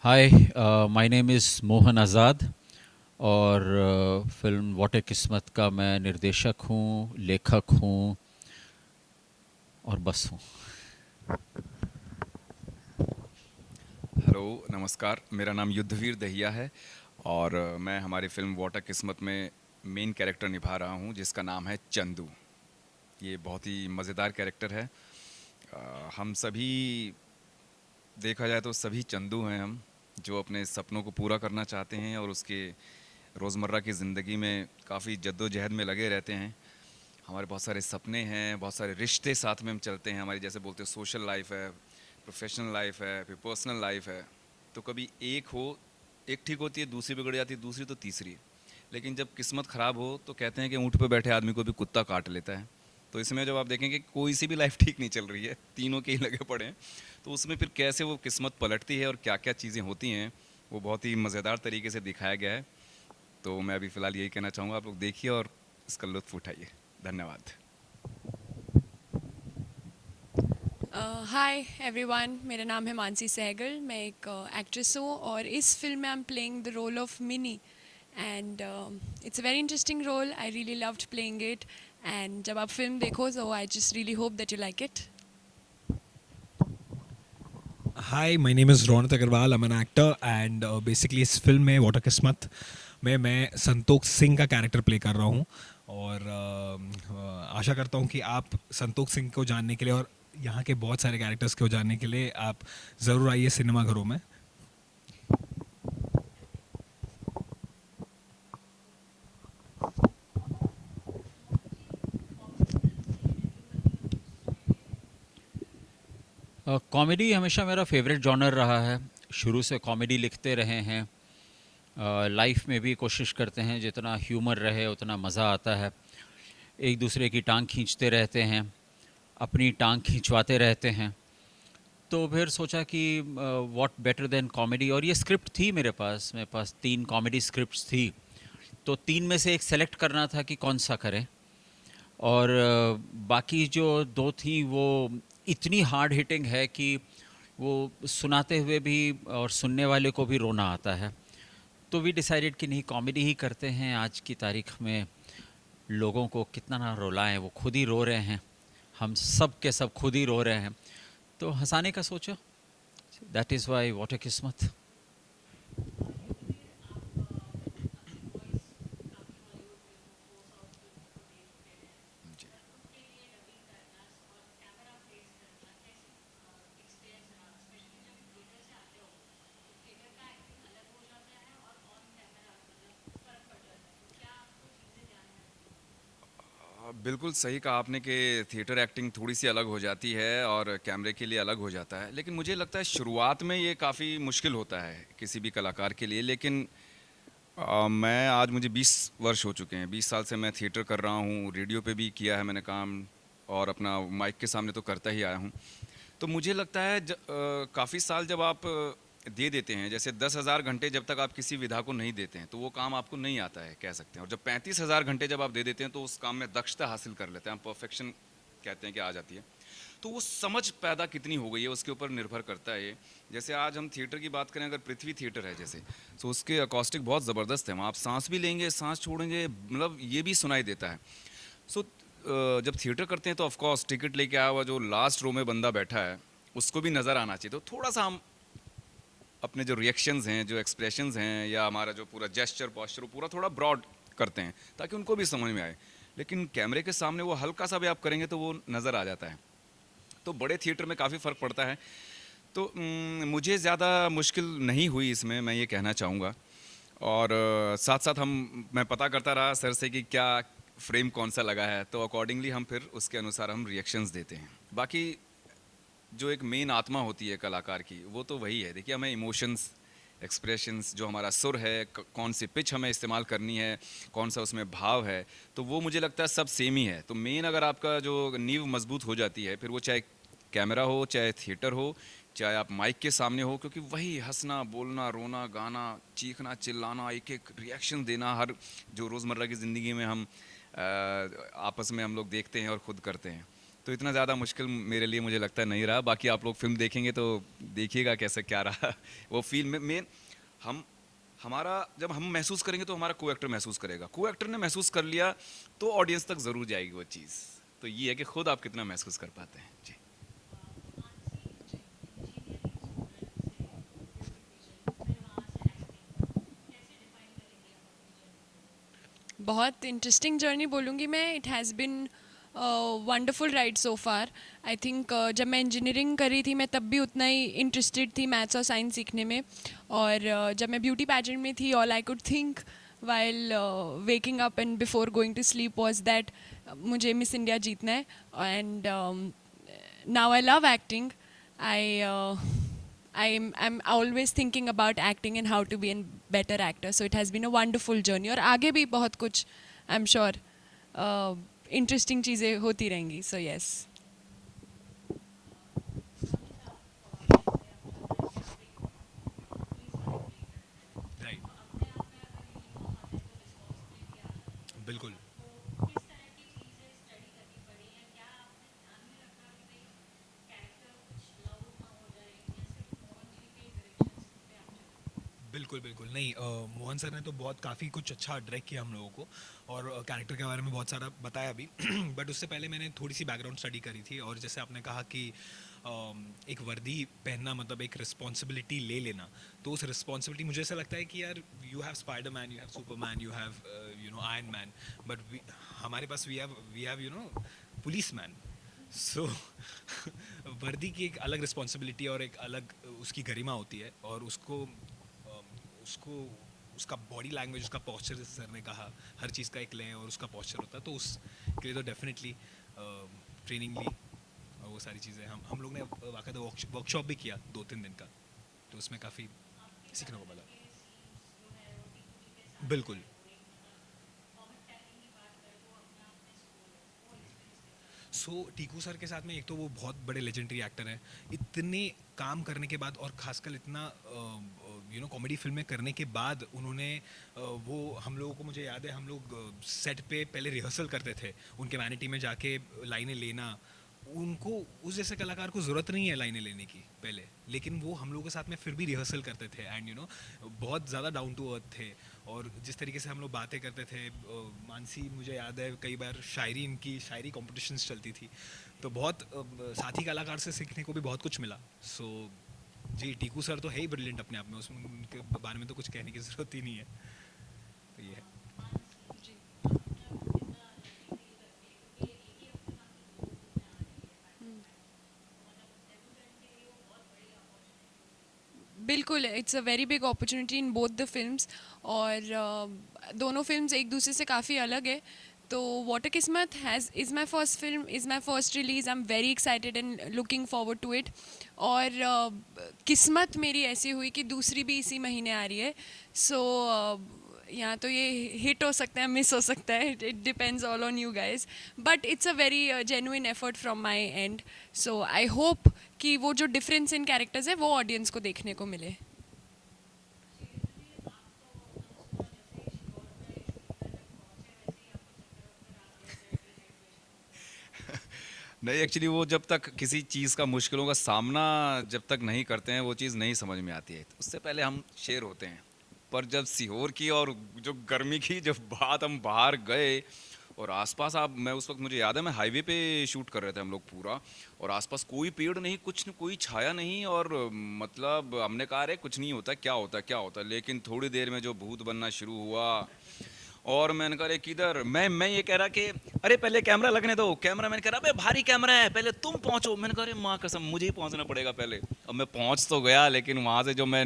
Hi, my name is Mohan Azad और film what ए किस्मत का मैं निर्देशक हूँ, लेखक हूँ और बस हूँ। हेलो, नमस्कार। मेरा नाम युद्धवीर दहिया है और मैं हमारी फ़िल्म व्हाट अ किस्मत में मेन कैरेक्टर निभा रहा हूँ जिसका नाम है चंदू। ये बहुत ही मज़ेदार कैरेक्टर है। हम सभी देखा जाए तो सभी चंदू हैं हम, जो अपने सपनों को पूरा करना चाहते हैं और उसके रोज़मर्रा की ज़िंदगी में काफ़ी जद्दोजहद में लगे रहते हैं। हमारे बहुत सारे सपने हैं, बहुत सारे रिश्ते साथ में हम चलते हैं। हमारी जैसे बोलते हैं सोशल लाइफ है, प्रोफेशनल लाइफ है, फिर पर्सनल लाइफ है। तो कभी एक हो, एक ठीक होती है, दूसरी बिगड़ जाती है, दूसरी तो तीसरी। लेकिन जब किस्मत ख़राब हो तो कहते हैं कि ऊँट पे बैठे आदमी को भी कुत्ता काट लेता है। तो इसमें जब आप देखेंगे कोई सी भी लाइफ ठीक नहीं चल रही है, तीनों के ही लगे पड़े हैं, तो उसमें फिर कैसे वो किस्मत पलटती है और क्या क्या चीज़ें होती हैं, वो बहुत ही मज़ेदार तरीके से दिखाया गया है। तो मैं अभी फ़िलहाल यही कहना चाहूँगा, आप लोग देखिए और इसका लुत्फ़ उठाइए। धन्यवाद। हाय एवरीवन, मेरा नाम है मानसी सहगल। मैं एक एक्ट्रेस हूँ और इस फिल्म में I am playing the role of Mini and it's a very interesting role. I really loved playing it and जब आप फिल्म देखो तो I just really hope that you like it. Hi, my name is Raunak Agarwal. I am an actor and basically इस film में Water Kismat में मैं संतोष सिंह का character play कर रहा हूँ। और आशा करता हूँ कि आप संतोष सिंह को जानने के लिए और यहाँ के बहुत सारे कैरेक्टर्स को जानने के लिए आप ज़रूर आइए सिनेमाघरों में। कॉमेडी हमेशा मेरा फेवरेट जॉनर रहा है। शुरू से कॉमेडी लिखते रहे हैं। लाइफ में भी कोशिश करते हैं जितना ह्यूमर रहे उतना मज़ा आता है। एक दूसरे की टांग खींचते रहते हैं, अपनी टांग खींचवाते रहते हैं। तो फिर सोचा कि व्हाट बेटर देन कॉमेडी, और ये स्क्रिप्ट थी मेरे पास 3 कॉमेडी स्क्रिप्ट्स थी। तो 3 में से एक सेलेक्ट करना था कि कौन सा करें। और बाकी जो 2 थी वो इतनी हार्ड हिटिंग है कि वो सुनाते हुए भी और सुनने वाले को भी रोना आता है। तो वी डिसाइडेड कि नहीं, कॉमेडी ही करते हैं। आज की तारीख में लोगों को कितना ना रुलाएं, वो खुद ही रो रहे हैं, हम सब के सब खुद ही रो रहे हैं। तो हंसाने का सोचा, that is why what a किस्मत। जी। बिल्कुल सही कहा आपने कि थिएटर एक्टिंग थोड़ी सी अलग हो जाती है और कैमरे के लिए अलग हो जाता है, लेकिन मुझे लगता है शुरुआत में ये काफ़ी मुश्किल होता है किसी भी कलाकार के लिए। लेकिन मैं आज मुझे 20 वर्ष हो चुके हैं, 20 साल से मैं थिएटर कर रहा हूँ, रेडियो पे भी किया है मैंने काम, और अपना माइक के सामने तो करता ही आया हूँ। तो मुझे लगता है काफ़ी साल जब आप दे देते हैं, जैसे 10,000 घंटे जब तक आप किसी विधा को नहीं देते हैं तो वो काम आपको नहीं आता है, कह सकते हैं। और जब 35,000 घंटे जब आप दे देते हैं तो उस काम में दक्षता हासिल कर लेते हैं, हम परफेक्शन कहते हैं कि आ जाती है। तो वो समझ पैदा कितनी हो गई है उसके ऊपर निर्भर करता है ये। जैसे आज हम थिएटर की बात करें, अगर पृथ्वी थिएटर है जैसे, तो उसके अकॉस्टिक बहुत ज़बरदस्त है, वहाँ आप सांस भी लेंगे सांस छोड़ेंगे, मतलब ये भी सुनाई देता है। सो जब थिएटर करते हैं तो ऑफकोर्स टिकट लेके आया हुआ जो लास्ट रो में बंदा बैठा है उसको भी नज़र आना चाहिए। तो थोड़ा सा हम अपने जो रिएक्शंस हैं, जो एक्सप्रेशंस हैं, या हमारा जो पूरा जेस्चर पॉस्चर, वो पूरा थोड़ा ब्रॉड करते हैं ताकि उनको भी समझ में आए। लेकिन कैमरे के सामने वो हल्का सा भी आप करेंगे तो वो नज़र आ जाता है। तो बड़े थिएटर में काफ़ी फ़र्क पड़ता है। तो मुझे ज़्यादा मुश्किल नहीं हुई इसमें, मैं ये कहना चाहूँगा। और साथ साथ हम मैं पता करता रहा सर से कि क्या फ्रेम कौन सा लगा है, तो अकॉर्डिंगली हम फिर उसके अनुसार हम रिएक्शंस देते हैं। बाकी जो एक मेन आत्मा होती है कलाकार की, वो तो वही है। देखिए, हमें इमोशंस, एक्सप्रेशंस, जो हमारा सुर है, कौन सी पिच हमें इस्तेमाल करनी है, कौन सा उसमें भाव है, तो वो मुझे लगता है सब सेम ही है। तो मेन अगर आपका जो नींव मजबूत हो जाती है, फिर वो चाहे कैमरा हो, चाहे थिएटर हो, चाहे आप माइक के सामने हो, क्योंकि वही हंसना, बोलना, रोना, गाना, चीखना, चिल्लाना, एक एक रिएक्शन देना, हर जो रोज़मर्रा की ज़िंदगी में हम आपस में हम लोग देखते हैं और ख़ुद करते हैं। तो इतना ज़्यादा मुश्किल मेरे लिए मुझे लगता है नहीं रहा। बाकी आप लोग फिल्म देखेंगे तो देखिएगा कैसे क्या रहा वो फील में मेन हम हमारा जब हम महसूस करेंगे तो हमारा को एक्टर महसूस करेगा, को एक्टर ने महसूस कर लिया तो ऑडियंस तक ज़रूर जाएगी वो चीज़। तो ये है कि खुद आप कितना महसूस कर पाते हैं जी। बहुत इंटरेस्टिंग जर्नी बोलूँगी मैं. It has been wonderful ride so far. I think जब मैं इंजीनियरिंग कर रही थी मैं तब भी उतना ही इंटरेस्टेड थी मैथ्स और साइंस सीखने में. और जब मैं ब्यूटी पैजेंट में थी all I could think while waking up and before going to sleep was that मुझे मिस इंडिया जीतना है. And now I love acting. I I'm always thinking about acting and how to be a better actor. So it has been a wonderful journey. और आगे भी बहुत कुछ I'm sure interesting चीज़ें होती रहेंगी. So yes. राइट, बिल्कुल. बिल्कुल, बिल्कुल. नहीं, मोहन सर ने तो बहुत काफ़ी कुछ अच्छा डायरेक्ट किया हम लोगों को, और कैरेक्टर के बारे में बहुत सारा बताया भी. बट उससे पहले मैंने थोड़ी सी बैकग्राउंड स्टडी करी थी, और जैसे आपने कहा कि एक वर्दी पहनना मतलब एक रिस्पॉन्सिबिलिटी ले लेना. तो उस रिस्पॉन्सिबिलिटी मुझे ऐसा लगता है कि यार you have spider man, you have Superman, you have iron man, but हमारे पास वी हैव पुलिस मैन. सो वर्दी की एक अलग रिस्पॉन्सिबिलिटी और एक अलग उसकी गरिमा होती है, और उसको उसका बॉडी लैंग्वेज, उसका पोस्चर, जैसे सर ने कहा, हर चीज़ का एक लय और उसका पोस्चर होता है. तो उसके लिए तो डेफिनेटली ट्रेनिंग ली, और वो सारी चीज़ें हम लोग ने वाक़ई वर्कशॉप भी किया 2-3 दिन का. तो उसमें काफ़ी सीखने को मिला. बिल्कुल. सो टीकू सर के साथ में एक तो वो बहुत बड़े लेजेंडरी एक्टर हैं. इतने काम करने के बाद, और खासकर इतना कॉमेडी फिल्में करने के बाद, उन्होंने वो हम लोगों को, मुझे याद है हम लोग सेट पे पहले रिहर्सल करते थे, उनके वैनिटी में जाके लाइनें लेना. उनको, उस जैसे कलाकार को ज़रूरत नहीं है लाइनें लेने की पहले, लेकिन वो हम लोगों के साथ में फिर भी रिहर्सल करते थे. एंड बहुत ज़्यादा डाउन टू अर्थ थे. और जिस तरीके से हम लोग बातें करते थे, मानसी, मुझे याद है कई बार इनकी शायरी कॉम्पिटिशन्स चलती थी. तो बहुत साथी कलाकार से सीखने को भी बहुत कुछ मिला. सो जी, टीकू सर तो है ही ब्रिलियंट अपने आप में, उसमें उनके बारे में तो कुछ कहने की ज़रूरत ही नहीं है. तो ये है. बिल्कुल, it's a very big opportunity in both the films. और दोनों फिल्म्स एक दूसरे से काफ़ी अलग है. तो Water Kismat is my first film, is my first release. I am very excited and looking forward to it. और किस्मत मेरी ऐसी हुई कि दूसरी भी इसी महीने आ रही है. सो यहाँ तो ये हिट हो सकता है, मिस हो सकता है. It depends all on you guys. But it's a very genuine effort from my and. So I hope कि वो जो डिफरेंस इन कैरेक्टर्स है वो ऑडियंस को देखने को मिले. नहीं, एक्चुअली वो जब तक किसी चीज़ का, मुश्किलों का सामना जब तक नहीं करते हैं वो चीज़ नहीं समझ में आती है. तो उससे पहले हम शेर होते हैं. पर जब सीहोर की और जो गर्मी की जब बात, हम बाहर गए और आसपास, आप, मैं उस वक्त मुझे याद है मैं हाईवे पे शूट कर रहे थे हम लोग पूरा, और आसपास कोई पेड़ नहीं, कुछ नहीं, कोई छाया नहीं. और मतलब हमने कहा अरे कुछ नहीं होता, क्या होता क्या होता. लेकिन थोड़ी देर में जो भूत बनना शुरू हुआ, और मैंने कहा अरे किधर, मैं ये कह रहा कि अरे पहले कैमरा लगने दो. कैमरा मैंने कह रहा अबे भारी कैमरा है, पहले तुम पहुंचो. मैंने कहा अरे माँ कसम, मुझे ही पहुंचना पड़ेगा पहले. अब मैं पहुंच तो गया, लेकिन वहां से जो मैं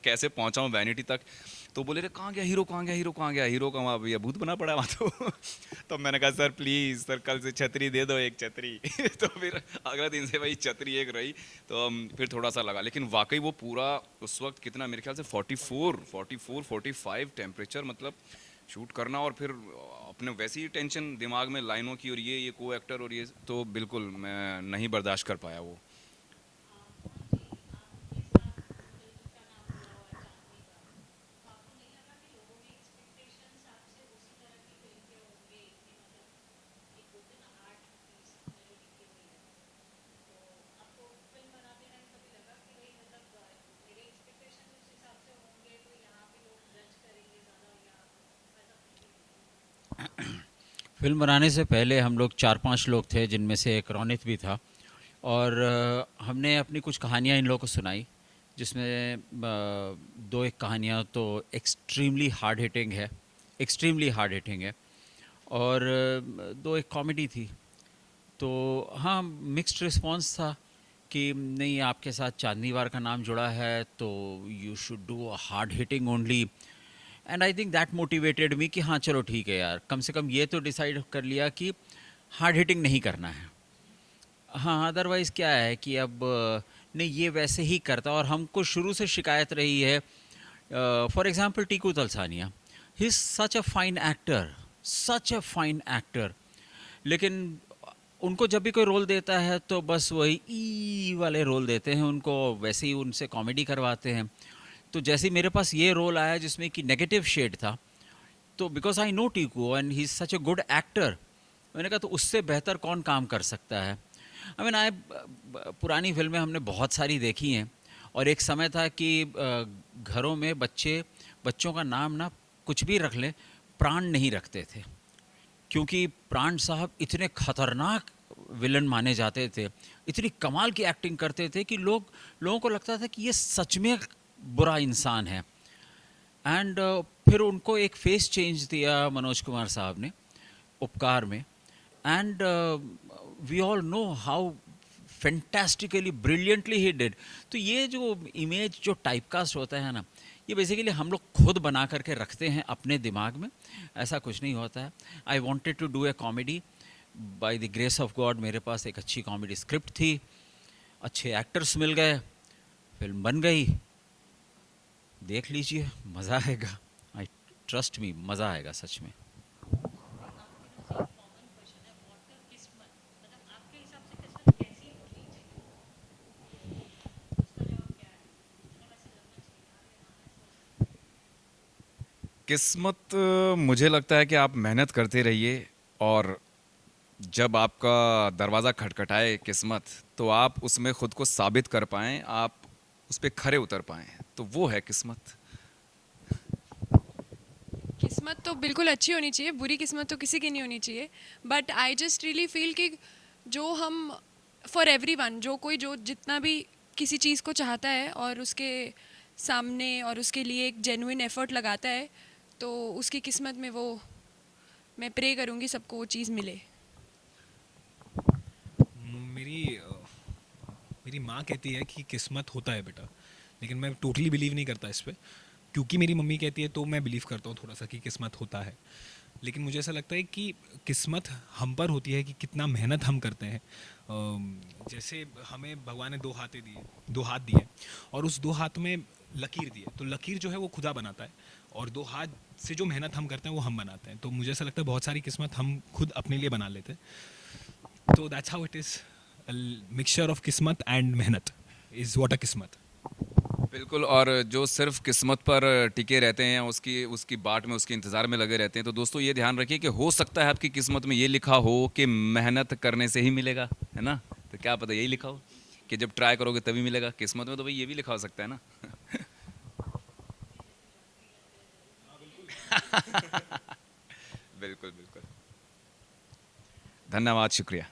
कैसे पहुंचा हूँ वैनिटी तक, तो बोले रे कहाँ गया हीरो, कहाँ गया हीरो, कहाँ गया हीरो, का वहाँ भैया भूत बना पड़ा वहाँ तो. तो मैंने कहा सर प्लीज़ सर, कल से छतरी दे दो, एक छतरी. तो फिर अगले दिन से भाई छतरी एक रही. तो फिर थोड़ा सा लगा, लेकिन वाकई वो पूरा उस वक्त कितना, मेरे ख्याल से 45 टेम्परेचर, मतलब शूट करना, और फिर अपने वैसी ही टेंशन दिमाग में लाइनों की, और ये को एक्टर, और ये तो बिल्कुल मैं नहीं बर्दाश्त कर पाया वो. फिल्म बनाने से पहले हम लोग 4-5 लोग थे, जिनमें से एक रोनित भी था। और हमने अपनी कुछ कहानियाँ इन लोगों को सुनाई, जिसमें दो एक कहानियाँ तो एक्सट्रीमली हार्ड हिटिंग है, एक्सट्रीमली हार्ड हिटिंग है। और दो एक कॉमेडी थी। तो हाँ, मिक्स्ड रिस्पांस था कि नहीं, आपके साथ चांदनी वार का नाम जुड़ा है तो you should do a hard hitting only. And I think that motivated me कि हाँ चलो ठीक है यार, कम से कम ये तो डिसाइड कर लिया कि हार्ड हिटिंग नहीं करना है। हाँ, अदरवाइज़ क्या है कि अब नहीं, ये वैसे ही करता। और हमको शुरू से शिकायत रही है, for example Tiku Talsania, he is such a fine actor, such a fine actor, लेकिन उनको जब भी कोई रोल देता है तो बस वही ई वाले रोल देते हैं उनको, वैसे ही उनसे कॉमेडी करवाते हैं। तो जैसे ही मेरे पास ये रोल आया जिसमें कि नेगेटिव शेड था, तो because I know Tiku and he is such a good actor, मैंने कहा तो उससे बेहतर कौन काम कर सकता है। आई मीन, पुरानी फिल्में हमने बहुत सारी देखी हैं, और एक समय था कि घरों में बच्चों का नाम ना कुछ भी रख लें, प्राण नहीं रखते थे, क्योंकि प्राण साहब इतने खतरनाक विलन माने जाते थे, इतनी कमाल की एक्टिंग करते थे कि लोगों को लगता था कि ये सच में बुरा इंसान है। एंड फिर उनको एक फेस चेंज दिया मनोज कुमार साहब ने उपकार में। And we all know how fantastically brilliantly he did. तो ये जो इमेज जो टाइपकास्ट होता है ना, ये बेसिकली हम लोग खुद बना करके रखते हैं अपने दिमाग में, ऐसा कुछ नहीं होता है। I wanted to do a comedy, by the grace of God मेरे पास एक अच्छी कॉमेडी स्क्रिप्ट थी, अच्छे एक्टर्स मिल गए, फिल्म बन गई। देख लीजिए, मज़ा आएगा। आई ट्रस्ट मी, मज़ा आएगा सच में। किस्मत, मुझे लगता है कि आप मेहनत करते रहिए, और जब आपका दरवाज़ा खटखटाए किस्मत, तो आप उसमें खुद को साबित कर पाएँ, आप उस पे खरे उतर पाएँ, तो वो है किस्मत। किस्मत तो बिल्कुल अच्छी होनी चाहिए, बुरी किस्मत तो किसी की नहीं होनी चाहिए। But I just really feel कि जो हम, फॉर एवरीवन, जो कोई जो जितना भी किसी चीज़ को चाहता है और उसके सामने और उसके लिए एक जेन्युइन एफर्ट लगाता है, तो उसकी किस्मत में वो, मैं प्रे करूँगी सबको वो चीज़ मिले। मेरी मेरी माँ कहती है कि किस्मत होता है बेटा, लेकिन मैं टोटली बिलीव नहीं करता इस पे, क्योंकि मेरी मम्मी कहती है तो मैं बिलीव करता हूँ थोड़ा सा कि किस्मत होता है। लेकिन मुझे ऐसा लगता है कि किस्मत हम पर होती है कि कितना मेहनत हम करते हैं। जैसे हमें भगवान ने दो हाथ दिए, और उस दो हाथ में लकीर दी है, तो लकीर जो है वो खुदा बनाता है, और दो हाथ से जो मेहनत हम करते हैं वो हम बनाते हैं। तो मुझे ऐसा लगता है बहुत सारी किस्मत हम खुद अपने लिए बना लेते हैं। तो that's how it is, mixture of किस्मत एंड मेहनत इज़ व्हाट अ किस्मत। बिल्कुल। और जो सिर्फ किस्मत पर टिके रहते हैं, उसकी उसकी बाट में, उसके इंतज़ार में लगे रहते हैं, तो दोस्तों ये ध्यान रखिए कि हो सकता है आपकी किस्मत में ये लिखा हो कि मेहनत करने से ही मिलेगा, है ना। तो क्या पता यही लिखा हो कि जब ट्राई करोगे तभी मिलेगा। किस्मत में तो भाई ये भी लिखा हो सकता है ना। बिल्कुल बिल्कुल। धन्यवाद, शुक्रिया।